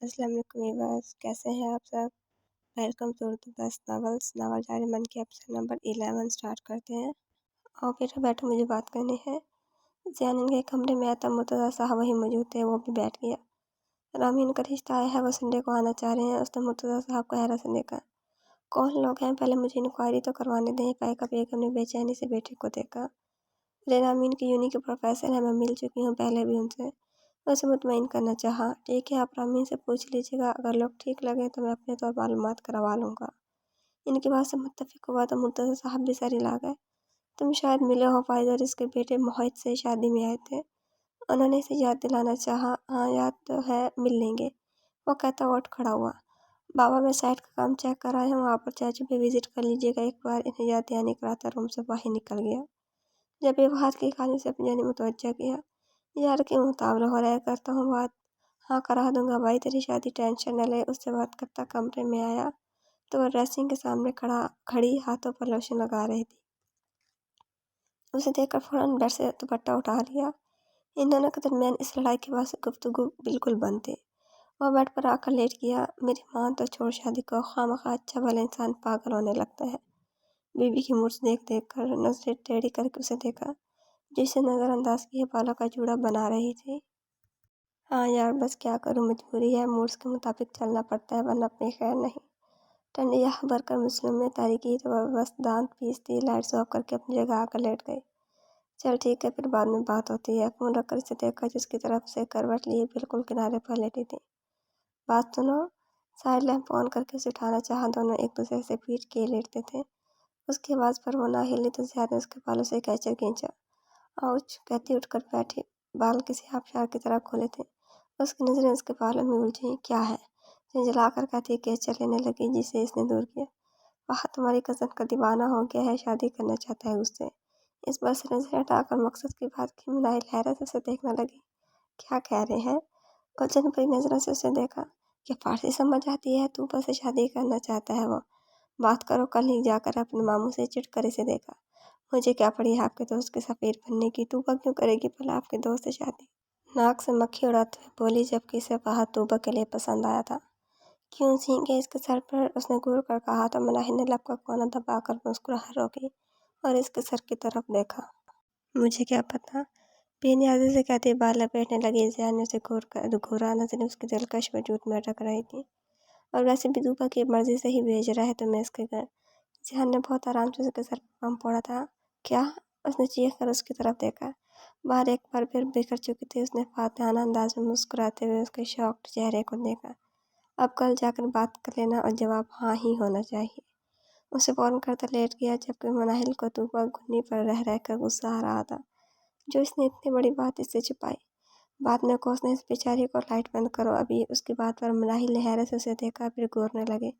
अस्सलाम वालेकुम व्यूअर्स, कैसे हैं आप सब। Welcome to Urdu best novels. Novel जारी मन के एपिसोड नंबर 11 स्टार्ट करते हैं। और बेटा बैठो, मुझे बात करनी है। ज़ैनन के कमरे में आता मुर्तज़ा साहब वहीं मौजूद थे। वो भी बैठ गया। रामीन का रिश्ता आया है, वो संडे को आना चाह रहे हैं। उसने मुर्तज़ा साहब को हैरत से देखा। कौन लोग हैं, पहले मुझे इंक्वायरी तो करवाने दें। पैका बेगम ने बेचैनी से बेटे को देखा। अरे रामीन की यूनी के प्रोफेसर हैं, मैं मिल चुकी हूँ पहले भी उनसे। उसे मुतमईन करना चाहा। ठीक है, आप रामीन से पूछ लीजिएगा, अगर लोग ठीक लगे तो मैं अपने तौर मालूमात करवा लूँगा। इनकी बात से मुत्तफिक हुआ तो मुर्तज़ा साहब भी सर हिला गए। तुम शायद मिले हो, फाइज़ इसके बेटे मोहित से शादी में आए थे। उन्होंने इसे याद दिलाना चाहा। हाँ याद तो है, मिल लेंगे, वो कहता हुआ उठ खड़ा हुआ। बाबा मैं साइट का काम चेक कर आया हूँ, आप और चाचू भी विजिट कर लीजिएगा एक बार। इन्हें याद दहानी कराता रूम से बाहर निकल गया। जब ये हाथ की खाने से अपनी जानी मुतवज्जा किया। यार क्यों उतावला हो रहा है, करता हूँ बात। हाँ करा दूंगा भाई, तेरी शादी टेंशन न ले। उससे बात करता कमरे में आया तो वह ड्रेसिंग के सामने खड़ी हाथों पर लोशन लगा रही थी। उसे देखकर फौरन बेड से दुपट्टा उठा लिया। इन दोनों के दरमियान इस लड़ाई के बाद से गुफ्तगू बिल्कुल बंद थी। वह बेड पर आकर लेट गया। मेरी माँ तो छोड़ शादी को, खामखा अच्छा भला इंसान पागल होने लगता है। बीबी की मूर्छ देख देख कर नजरें टेढ़ी करके उसे देखा, जिसे नजरअंदाज किए बालों का जूड़ा बना रही थी। हाँ यार बस क्या करूँ, मजबूरी है, मूड्स के मुताबिक चलना पड़ता है, वरना अपनी खैर नहीं। ठंडिया भरकर मुस्लिम ने तारीकी तो वह बस दांत पीसती लाइट्स ऑफ करके अपनी जगह आकर लेट गई। चल ठीक है, फिर बाद में बात होती है। फोन रखकर इसे देखा जिसकी तरफ से करवट लिए बिल्कुल किनारे पर लेटी थी। बात सुनो। साइड लैंप ऑन करके उसे उठाना चाहा। दोनों एक दूसरे से पीट के लेटते थे। उसकी आवाज़ पर वो ना हिली तो ज़ियाद ने उसके बालों से कैचर खींचा। आउच कहती उठकर बैठी। बाल किसी आबशार की तरह खोले थे। उसकी नज़रें उसके बालों में उलझी। क्या है, झिंझलाकर कहती कैचर लेने लगी, जिसे इसने दूर किया। वाह तुम्हारी कज़न का दीवाना हो गया है, शादी करना चाहता है उससे। इस बार से नजर हटाकर मकसद की बात की मुनाहिल हैरत से उसे देखने लगी। क्या कह रहे हैं। उलझन भरी नजरों से उसे देखा। क्या फारसी समझ आती है, तू बस शादी करना चाहता है वो। बात करो, कल ही जाकर अपने मामू से चिढ़ कर इसे देखा। मुझे क्या पड़ी है आपके दोस्त के सफीर बनने की, तूबा क्यों करेगी भला आपके दोस्त से शादी। नाक से मक्खी उड़ाते हुए बोली, जबकि इसे बाहर तूबा के लिए पसंद आया था। क्यों सींगे इसके सर पर, उसने घूर कर कहा तो मनाही ने लब का कोना दबाकर मुस्कुराहट रोकी और इसके सर की तरफ देखा। मुझे क्या पता, बेनियाजी से कहते बाल लपेटने लगी। ज़ियान ने उसे घूरा नजरें उसकी दिलकश वजूद में अटक रही थी। और वैसे भी तूबा की मर्जी से ही भेज रहा है तुम्हें इसके घर। ज़ियान ने बहुत आराम से उसके सर पर पाँव पड़ा था। क्या, उसने चीख कर उसकी तरफ देखा। बाहर एक बार फिर बिखर चुकी थी। उसने फातिहाना अंदाज में मुस्कुराते हुए उसके शॉक्ड चेहरे को देखा। अब कल जाकर बात कर लेना और जवाब हाँ ही होना चाहिए। उसे फ़ौरन करता लेट गया, जबकि मनाहिल को तूबा घुटनी पर रह रहकर गुस्सा आ रहा था, जो इसने इतनी बड़ी बात इससे छिपाई। बाद में कोसने इस बेचारी को, लाइट बंद करो अभी। उसकी बात पर मनाहिल ने हैरत से उसे देखा, फिर घूरने लगे।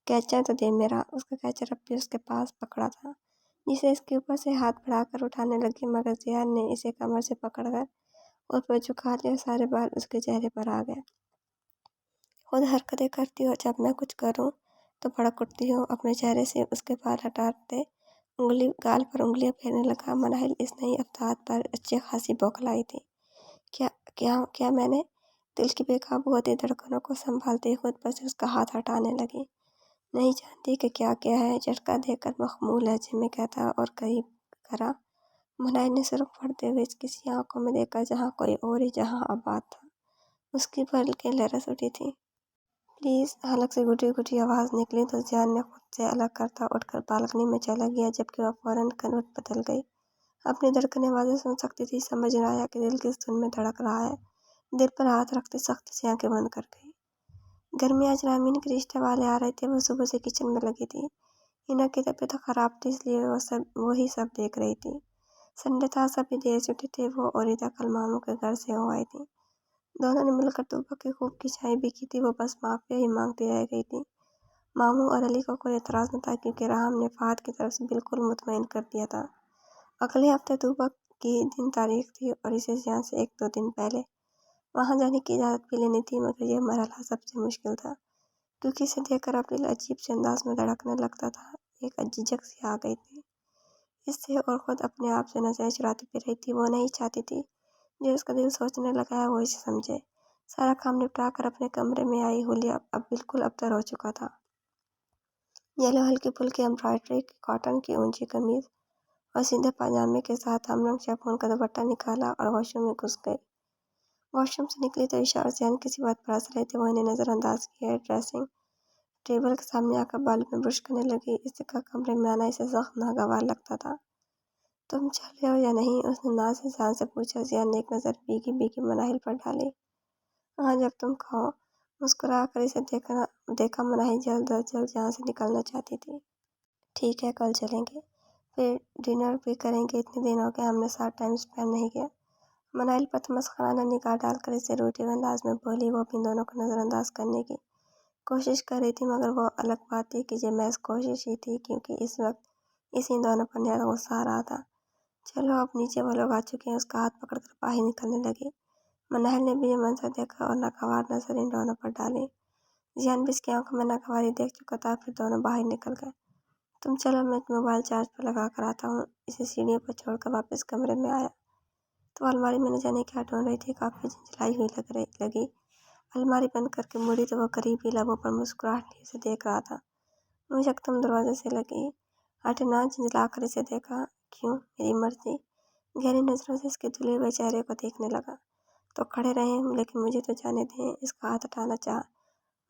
कैचर तो दे मेरा। उसका कैचर अब भी उसके पास पकड़ा था, जिसे इसके ऊपर से हाथ बढ़ाकर उठाने लगी, मगर ज़ियान ने इसे कमर से पकड़कर उस पर झुका लिया। सारे बाल उसके चेहरे पर आ गए। खुद हरकतें करती हो, जब मैं कुछ करूं तो भड़क उठती हो। अपने चेहरे से उसके बाल हटाते गाल पर उंगलियां फेरने लगा। मनाहिल इस नई अवतार पर अच्छी खासी बौखलाई थी। क्या क्या क्या मैंने, दिल की बेकाबू होती धड़कनों को संभालते खुद पर से उसका हाथ हटाने लगी। नहीं जानती कि क्या क्या है, झटका देकर मखमूल लहजे में कहता और करीब करा। मनाहिल ने सुर्ख पड़ते हुए इसकी सी आंखों में देखा, जहाँ कोई और ही जहाँ आबाद था। उसकी पलकें लरस उठी थी। प्लीज़, हलक से घुटी घुटी आवाज़ निकली तो ज़ियान ने खुद से अलग करता उठकर बालकनी में चला गया, जबकि वह फौरन करवट बदल गई। अपनी धड़कनें आवाज़ें सुन सकती थी, समझ न आया कि दिल किस धुन में धड़क रहा है। दिल पर हाथ रखते सख्ती से आंखें बंद कर गई। घर में आज रामीन के रिश्ते वाले आ रहे थे। वो सुबह से किचन में लगी थी। हिना की तबीयत खराब थी, इसलिए वही सब देख रही थी। संडे था, सभी देर से उठे थे। वो और ईदा कल मामू के घर से हो आई थी। दोनों ने मिलकर तूबा की खूब खिंचाई भी की थी। वो बस माफिया ही मांगती रह गई थी। मामू और अली को कोई एतराज़ न था, क्योंकि राहम ने फात की तरफ से बिल्कुल मुतमईन कर दिया था। अगले हफ्ते तूबा की दिन तारीख थी और इसे यहाँ से 1-2 दिन पहले वहाँ जाने की इजाज़त भी लेनी थी, मगर यह मरहला सबसे मुश्किल था, क्योंकि इसे देखकर अब दिल अजीब से अंदाज में धड़कने लगता था। एक झिझक सी आ गई थी इससे, और खुद अपने आप से नजरें चुराती भी रही थी। वो नहीं चाहती थी जो उसका दिल सोचने लगा है वो इसे समझे। सारा काम निपटा कर अपने कमरे में आई हुलिया अब बिल्कुल अबतर हो चुका था। येलो हल्की फुल्की एम्ब्रॉयडरी की कॉटन की ऊंची कमीज और सीधे पाजामे के साथ हम लोग शिफॉन का दुपट्टा निकाला और वॉशरूम में घुस गए। वॉशरूम से निकली तो ईशा और जियान किसी बात पर हंस रहे थे। वो इन्हें नजरअंदाज किया। ड्रेसिंग टेबल के सामने आकर बालों में ब्रश करने लगी। इस का कमरे में आना इसे सख्त नागवार लगता था। तुम चल रहे हो या नहीं? उसने नाज से जियान से पूछा। जियान ने एक नज़र भीगी भीगी मनाहिल पर डाली। हाँ, जब तुम कहो। मुस्कुरा कर इसे देखा मनाहिल जल्द अज जल्द यहाँ से निकलना चाहती थी। ठीक है, कल चलेंगे, फिर डिनर भी करेंगे। इतने दिन हो गए हमने साथ टाइम स्पेंड नहीं किया। मनाहिल पर मस्खराना निगाह डालकर इसे रूठे अंदाज में बोली। वो भी इन दोनों को नज़रअंदाज करने की कोशिश कर रही थी, मगर वो अलग बात थी कि ये महज कोशिश ही थी, क्योंकि इस वक्त इसी इन दोनों पर न्यारा गुस्सा आ रहा था। चलो अब नीचे वो लोग आ चुके हैं। उसका हाथ पकड़कर बाहर निकलने लगी। मनाहिल ने भी ये मंजर देखा और नागवार नजर इन दोनों पर डाली। जियान भी इसकी आंखों में नागवारी देख चुका था। फिर दोनों बाहर निकल गए। तुम चलो, मैं मोबाइल चार्ज पर लगा कर आता हूँ। इसे सीढ़ियों पर छोड़कर वापस कमरे में आया तो अलमारी में न जाने क्या ढूंढ रही थी। काफी झंझलाई हुई लगी। अलमारी बंद करके मुड़ी तो वो करीबी लबों पर मुस्कुराहट लिए उसे देख रहा था। मुझे एकदम दरवाजे से लगी। हटना, झंझलाकर इसे देखा। क्यों? मेरी मर्जी। गहरी नजरों से इसके धुले हुए चेहरे को देखने लगा। तो खड़े रहे, लेकिन मुझे तो जाने दें। इसका हाथ हटाना चाहा।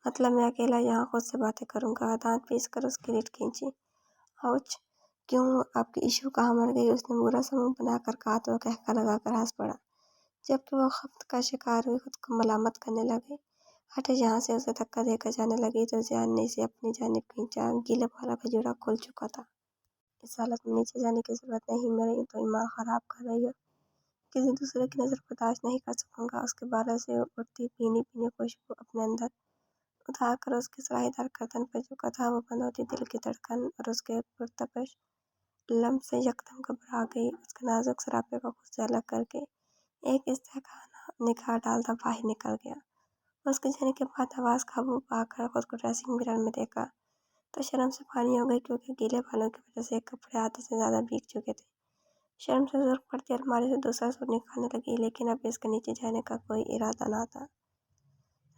मतलब मैं अकेला यहाँ खुद से बातें करूंगा। दांत पीस कर उसकी रीढ़ खींची। आउच! क्यों? आपकी इशू कहाँ मर गई? उसने बुरा सा मुंह बनाकर कहा तो वह कहका लगाकर हंस पड़ा, जबकि वो खप्त का शिकार हुई खुद को मलामत करने लगी। हटे यहाँ से, उसे धक्का देकर जाने लगी तो जियान ने इसे अपनी जानिब खींचा। गिलप वाला खजूरा खुल चुका था। इस हालत में नीचे जाने की जरूरत नहीं, मेरी तो ईमान खराब कर रही हो। किसी दूसरे की नजर बर्दाश्त नहीं कर सकूंगा। उसके बालों से उड़ती भीनी भीनी खुशबू अपने अंदर उतार कर उसके सराहीदार गर्दन पर झुका था। वो बंद होती दिल की धड़कन और उसके पुरतपश लम्ब से यकदम घबरा गई। उसके नाजुक सरापे को खुद से अलग करके एक इस्तेहकाना निगाह डालता बाहर निकल गया। उसके जाने के बाद आवाज काबू पाकर खुद को ड्रेसिंग मिरर में देखा तो शर्म से पानी हो गई, क्योंकि गीले बालों की वजह से कपड़े आधे से ज्यादा भीग चुके थे। शर्म से जोर पड़ती अलमारी से दूसरा सूट निकालने लगी, लेकिन अब इसके नीचे जाने का कोई इरादा ना था।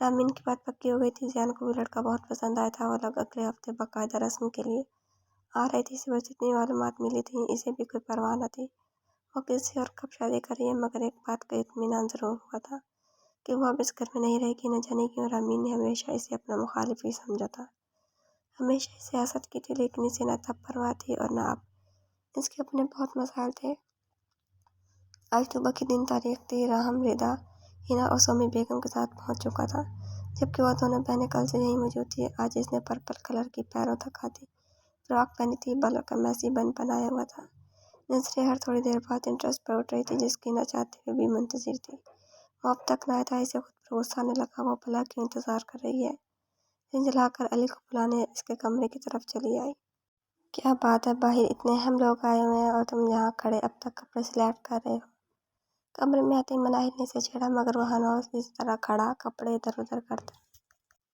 रामीन की बात पक्की हो गई थी। जियान को भी लड़का बहुत पसंद आया था। वो लोग अगले हफ्ते बाकायदा रस्म के लिए आ रही थी। इसे बस जितनी मालूमात मिली थी, इसे भी कोई परवाह न थी वो किसी और कब शादी कर रही है। मगर एक बात का इत्मीनान जरूर हुआ था कि वो अब इस घर में नहीं रहेगी। न जाने क्यों रामीन ने हमेशा इसे अपना मुखालिफ ही समझा था, हमेशा इसे हसद की थी, लेकिन इसे न तब परवाह थी और न अब। इसके अपने बहुत मसाइल थे। आज सुबह की दिन तारीख थी। राहम रिदा हिना और सोमी बेगम के साथ पहुंच चुका था, जबकि वह दोनों बहनें कल से यहीं मौजूद थी। आज इसने पर्पल कलर की पैरों तक आती फ्रॉक पहनी थी। बालों का मैसी बन बनाया हुआ था। नजरें हर थोड़ी देर बाद इंटरेस्ट पर उठ रही थी, जिसकी न चाहते हुए भी मुंतजिर थी। वो अब तक न आया था। इसे खुद पर गुस्सा आने लगा। वो भला क्यों इंतजार कर रही है? झिंझलाकर अली को बुलाने इसके कमरे की तरफ चली आई। क्या बात है, बाहर इतने अहम लोग आए हुए हैं और तुम यहाँ खड़े अब तक कपड़े सिलेक्ट कर रहे हो? कमरे में आते ही मनाहिल ने इसे छेड़ा, मगर वह हनौज इस तरह खड़ा कपड़े इधर उधर करता।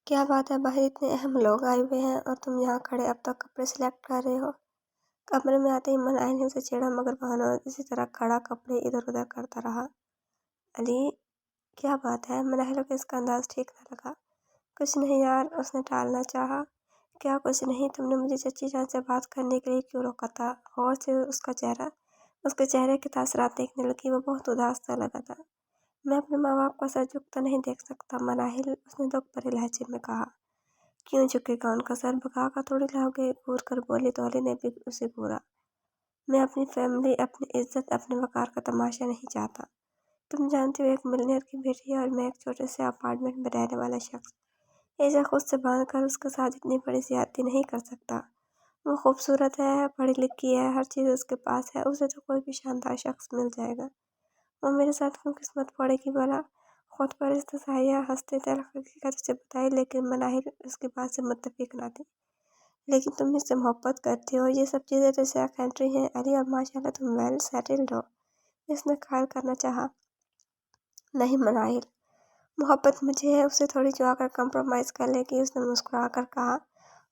क्या बात है, बाहर इतने अहम लोग आए हुए हैं और तुम यहाँ खड़े अब तक कपड़े सिलेक्ट कर रहे हो? कमरे में आते ही मनाहिल ने उसे छेड़ा, मगर वह हनौज इसी तरह खड़ा कपड़े इधर उधर करता रहा। अली, क्या बात है? मनाहिल को इसका अंदाज ठीक न लगा। कुछ नहीं यार, उसने टालना चाहा। क्या कुछ नहीं? तुमने मुझे चची जान से बात करने के लिए क्यों रोका था? गौर से उसके चेहरे के तासरात देखने लगी। वो बहुत उदास सा लगा था। मैं अपने माँ बाप को सर झुकता नहीं देख सकता मनाहिल, उसने दुख भरे लहजे में कहा। क्यों झुकेगा उनका सर? भगा कर थोड़ी लाओगे? घूर कर बोली तो अली ने भी उसे घूरा। मैं अपनी फैमिली, अपनी इज्जत, अपने वकार का तमाशा नहीं चाहता। तुम जानती हो, एक मिलियनेयर की बेटी है और मैं एक छोटे से अपार्टमेंट में रहने वाला शख्स। ऐसा खुद से बांध कर उसके साथ इतनी बड़ी ज्यादती नहीं कर सकता। वो खूबसूरत है, पढ़ी लिखी है, हर चीज़ उसके पास है। उसे तो कोई भी शानदार शख्स मिल जाएगा। वो मेरे साथ क्यों किस्मत पड़ेगी भला? खुद पर इस्तेसाहिया हंसते थे। हकीकत उसे बताई, लेकिन मनाहिर उसकी बात से मुत्तफिक न थी। लेकिन तुम इससे मोहब्बत करती हो, ये सब चीज़ें तो सेकेंडरी हैं अली, और माशाल्लाह तुम वेल सेटल्ड हो। इसने ख्याल करना चाहा। नहीं मनाहिर, मोहब्बत मुझे है, उसे थोड़ी जो आकर कंप्रोमाइज़ कर लेगी, उसने मुस्कुरा कर कहा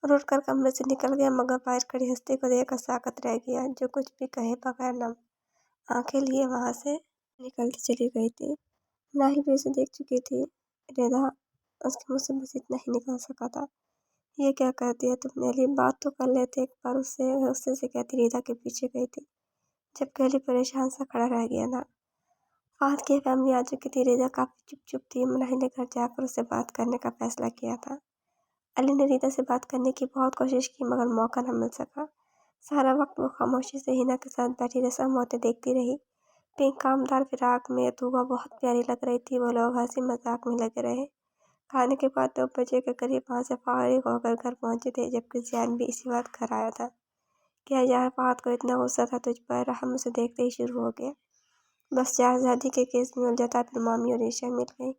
और उठकर कमरे से निकल गया। मगर बाहर खड़ी हस्ती को देखकर साकत रह गया। जो कुछ भी कहे बगैर नम आंखें लिए वहां से निकलती चली गई थी। नाहिल भी उसे देख चुकी थी। रिदा उसके मुँह से बस इतना ही निकल सका था। ये क्या करती है तुम नेली, बात तो कर लेते एक बार उससे। गुस्से से कहती रिदा के पीछे गई थी, जबकि अली परेशान सा खड़ा रह गया था। फाहद की फैमिली आ चुकी थी। रिदा काफी चुप चुप थी। मुनाहिल ने घर जाकर उससे बात करने का फैसला किया था। अली ने रिदा से बात करने की बहुत कोशिश की, मगर मौका न मिल सका। सारा वक्त वो खामोशी से हिना के साथ बैठी रस्म होते देखती रही। पिंक कामदार फिराक में तूबा बहुत प्यारी लग रही थी। वो लोग हंसी मजाक में लगे रहे। खाने के बाद 2 बजे के करीब वहाँ से फारिग होकर घर पहुंचे थे, जबकि ज़ियान भी इसी वक्त घर आया था। क्या यार, फाहद को इतना गुस्सा था तुझ पर? हम उसे देखते ही शुरू हो गया। बस शहजादी के केस में उलझा था। फिर मामी और ईशा मिल गई।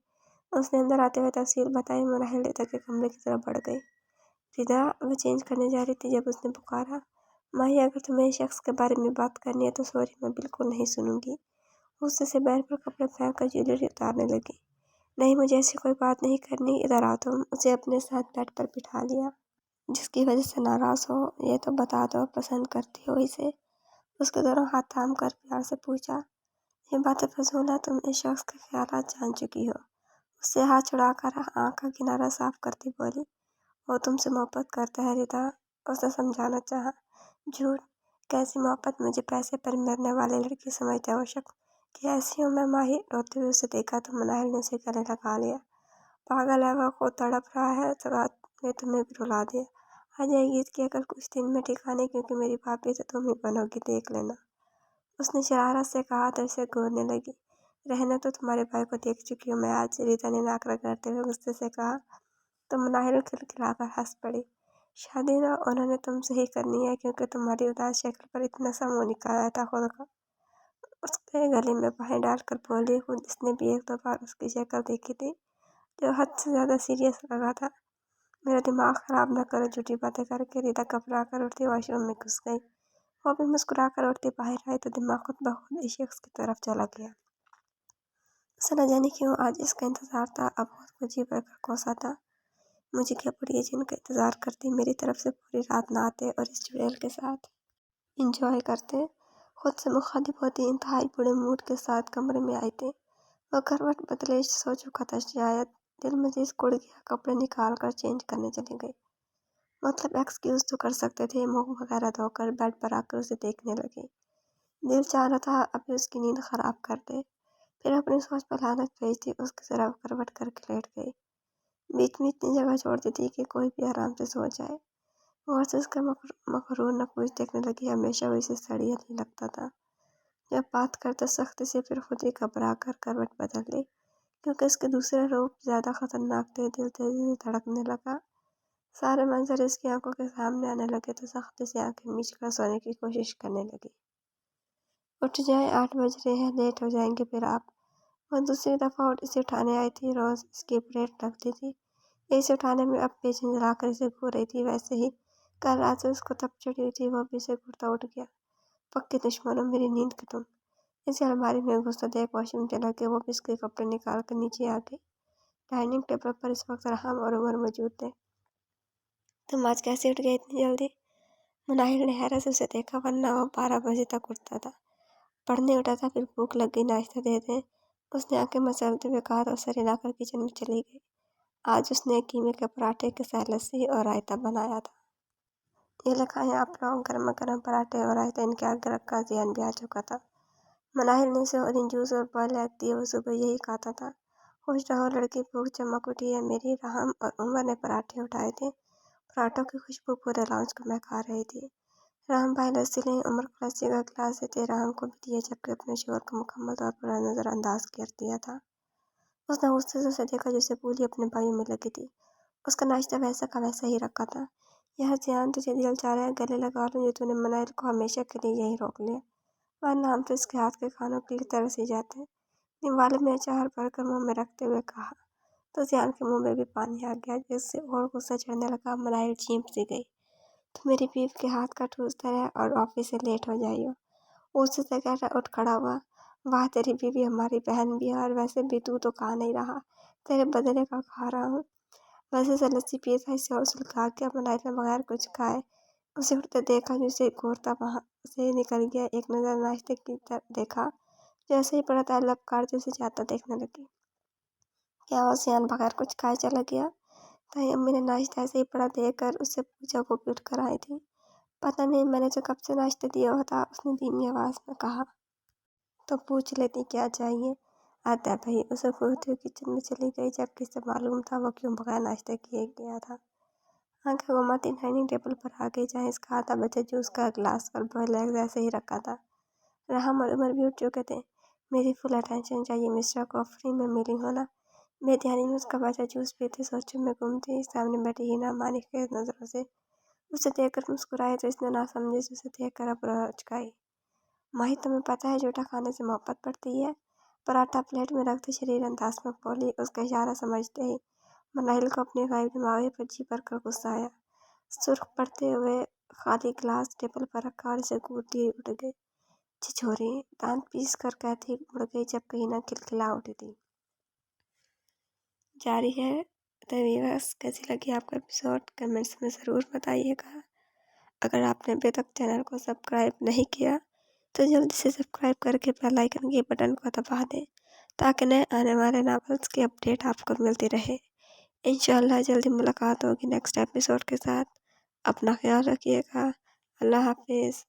उसने अंदर आते हुए तफसील बताई। मुनाहिल रिदा के कमरे की तरफ बढ़ गई। रिदा वो चेंज करने जा रही थी जब उसने पुकारा, माही अगर तुम्हें इस शख्स के बारे में बात करनी है तो सॉरी, मैं बिल्कुल नहीं सुनूंगी। गुस्से से बेड पर कपड़े फेंक कर ज्वेलरी उतारने लगी। नहीं, मुझे ऐसी कोई बात नहीं करनी, इधर आओ तुम। उसे अपने साथ बेड पर बिठा लिया। जिसकी वजह से नाराज हो ये तो बता दो, पसंद करती हो इसे? उसके दोनों हाथ थाम कर प्यार से पूछा। ये बातें फजूल है, तुम इस शख्स के ख्यालात जान चुकी हो। उससे हाथ छुड़ाकर आंख का किनारा साफ करती बोली, वो तुमसे मोहब्बत करता है रिदा। उसने समझाना चाहा। झूठ, कैसी मोहब्बत? मुझे पैसे पर मरने वाली लड़की समझते हो शख्स कि ऐसी हूँ मैं? माही रोते हुए उसे देखा तो मुनाहिल ने उसे गले लगा लिया। पागल है वो, को तड़प रहा है तो रात ने तुम्हें भी रुला दिया। आ जाएगी इसकी अकल कुछ दिन में ठिकाने, क्योंकि मेरी भाभी तो तुम ही बनोगी, देख लेना। उसने शरारत से कहा तो उसे घूरने लगी। रहने तो तुम्हारे भाई को देख चुकी हूँ मैं आज, रीता ने नाक रगड़ते हुए गुस्से से कहा। तो मुनाहिल खिलखिलाकर हंस पड़ी। शादी ना उन्होंने तुमसे ही करनी है, क्योंकि तुम्हारी उदास शक्ल पर इतना सा मुंह निकाल आया था खुद का। उसके गले में बाहें डालकर बोली। खुद इसने भी एक दो बार उसकी शक्ल देखी थी, जो हद से ज्यादा सीरियस लगा था। मेरा दिमाग खराब न करो झूठी बातें करके। रिदा घबरा कर उठती वॉशरूम में घुस गई। वो भी मुस्कुरा कर उठती बाहर आई तो दिमाग खुद ब खुद इस शख्स की तरफ चला गया। उसे न जाने क्यों आज इसका इंतजार था। अब खुद को जी भरकर कोसा था। मुझे क्या पड़ी है जिनका इंतजार करती, मेरी तरफ से पूरी रात नहाते और इस चुड़ैल के साथ इंजॉय करते। खुद से मुखातिब होती इंतहाई बुरे मूड के साथ कमरे में आए थे। वो करवट बदले सो चुका था शायद। दिल मजीद कुड़ गया। कपड़े निकाल कर चेंज करने चले गए। मतलब एक्सक्यूज तो कर सकते थे। मुंह वगैरह धोकर बेड पर आकर उसे देखने लगे। दिल चाह रहा था अभी उसकी नींद खराब कर दे। फिर अपनी सोच पर लानत भेजती उसकी तरफ करवट करके लेट गई। बीच में इतनी जगह छोड़ दी थी कि कोई भी आराम से सो जाए। गौर से उसका मकरूर नफूस देखने लगी। हमेशा वो इसे सड़िया नहीं लगता था। जब बात करते सख्ती से, फिर खुद ही घबरा कर करवट बदल ली, क्योंकि उसके दूसरे रूप ज्यादा खतरनाक थे। दिल तेजी से धड़कने लगा। सारे मंजर इसकी आंखों के सामने आने लगे तो सख्ती से आंखें मीच कर सोने की कोशिश करने लगी। उठ जाए, 8 बज रहे हैं, लेट हो जाएंगे फिर आप। वो दूसरी दफा उठ इसे उठाने आई थी। रोज इसकी प्लेट रखती थी, इसे उठाने में अब बेझिझक कर इसे घूर रही थी। वैसे ही कल रात से उसको तब चढ़ी हुई थी, वो भी इसे घूरता उठ गया। पक्के दुश्मन हो मेरी नींद के तुम। इसे अलमारी में घुसता देख वॉशरूम चला के वो भी इसके कपड़े निकाल कर नीचे आ गई। डाइनिंग टेबल पर इस वक्त रहाम और उमर मौजूद थे। तुम आज कैसे उठ गए इतनी जल्दी? मुनाहिल ने हैरत से उसे देखा, वरना वो 12 बजे तक उठता था। पढ़ने उठा था, फिर भूख लग गई, नाश्ता दे दें। उसने आंखें मसलते हुए कहा तो सर हिलाकर किचन में चली गई। आज उसने कीमे के पराठे के साथ लस्सी और रायता बनाया था। ये लिखाएं आप लोग, गर्मा गर्म पराठे और रायता इनके आगे रखा। ज़ियान भी आ चुका था। मुनाहिल ने उसे ऑरेंज जूस और बॉइल्ड एग दिए। वो सुबह यही खाता था। खुश रहो लड़की, भूख चमक उठी है मेरी। राहम और उमर ने पराठे उठाए थे। पराठों की खुशबू पूरे लाउंज को महका रही थी। राम भाई लस्सी लें, उमर को लस्सी का गिलास देते राम को भी दिया, जबकि अपने शोर को मुकम्मल तौर पर नजरअंदाज कर दिया था। उसने गुस्से से उसे देखा, जैसे पूरी अपने भाइयों में लगी थी। उसका नाश्ता वैसा का वैसा ही रखा था। यह ध्यान तुझे दिल चाह रहा है गले लगा लूं, जो तूने मुनाहिल को हमेशा के लिए यही रोक लिया, वरना हम तो इसके हाथ के खानों के लिए तरस ही जाते हैं। निवाले में अचार भरकर मुंह में रखते हुए कहा तो ध्यान के मुंह में भी पानी आ गया, जिससे और गुस्सा चढ़ने लगा। मुनाहिल चींप सी गई। तू मेरी बीवी के हाथ का ठूसता रहा और ऑफिस से लेट हो जाइयो। उससे से उठ खड़ा हुआ। वाह, तेरी बीवी हमारी बहन भी है, और वैसे भी तू तो खा नहीं रहा, तेरे बदले का खा रहा हूँ। वैसे से लस्सी पिए था, इसे और सुलगा के मुनाहिल ने बगैर कुछ खाए उसे उठते देखा, जिसे घूरता वहां से निकल गया। एक नजर नाश्ते की तरफ देखा, जैसे ही पड़ा था लब काटते उसे जाता देखने लगी। क्या वो सियान बगैर कुछ खाए चला गया? ताई अम्मी ने नाश्ता ऐसे ही पड़ा देख कर उससे पूछा, वो भी उठ कर आई थी। पता नहीं, मैंने तो कब से नाश्ता दिया हुआ था, उसने धीमी आवाज में कहा। तो पूछ लेती क्या चाहिए। आता भाई उसे पूछते हुए किचन में चली गई, जबकि इसे मालूम था वो क्यों बगैर नाश्ता किए गया था। आंखें घुमाती डाइनिंग टेबल पर आ गई, जहाँ इसका आधा बचा जूस का ग्लास और बॉयल एग्स ऐसे ही रखा था। राहम और उमर भी उठ चुके थे। मेरी फुल अटेंशन चाहिए, मिस्टर को फ्री में मिली हो ना। बेध्यानी में उसका बचा जूस पीते सोचने में घूमती सामने बैठी हिना मानिक के नजरों से उसे देखकर मुस्कुराए, तो इसने नासमझी से उसे देखकर अपराध। माही, तुम्हें पता है जूठा खाने से मोहब्बत बढ़ती है? पराठा प्लेट में रखते शरीर अंदाज में बोली। उसका इशारा समझते ही मनाइल को अपने गायब दिमागे पर जी भर कर गुस्सा आया। सुर्ख पड़ते हुए खाली ग्लास टेबल पर रखा और इसे घूट लिए उठ गई। छिछोरी, दांत पीस कर कहती उड़ गई, जब कहीं ना खिलखिला उठी थी। जारी है। तो व्यूअर्स, कैसी लगी आपका एपिसोड कमेंट्स में ज़रूर बताइएगा। अगर आपने अभी तक चैनल को सब्सक्राइब नहीं किया तो जल्दी से सब्सक्राइब करके बेल आइकन के बटन को दबा दें, ताकि नए आने वाले नॉवेल्स की अपडेट आपको मिलती रहे। इंशाल्लाह जल्दी मुलाकात होगी नेक्स्ट एपिसोड के साथ। अपना ख्याल रखिएगा। अल्लाह हाफिज़।